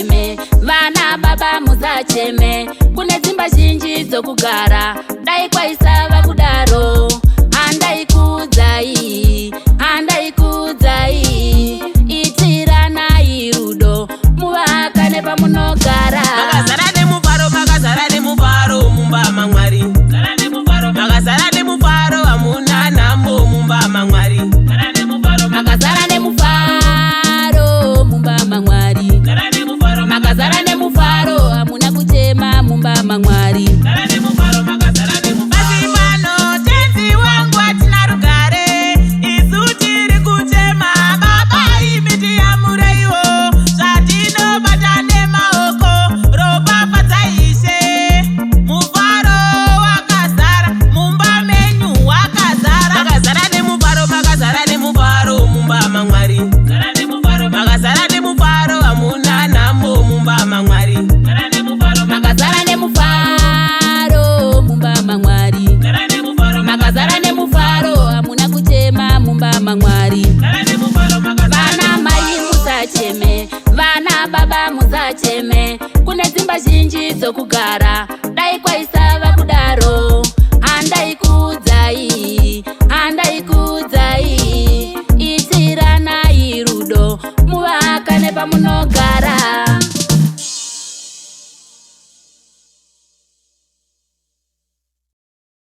musacheme, vana baba musacheme, kune dzimba zhinji dzokugara, dai kwaisava kudaro. Handaikudzai, itiranai rudo, muvakane pamunogara. Makazara nemufaro mumba maMwari. Makazara nemufaro hamuna nhamo mumba maMwari. Makazara nemufaro mumba maMwari. Makazara nemufaro hamuna kuchema mumba maMwari. Makazara nemufaro hamuna nhamo mumba maMwari. Makazara nemufaro mumba maMwari. Makazara nemufaro hamuna kuchema mumba maMwari. Vana mai musacheme, vana baba musacheme, kune dzimba zhinji dzokugara,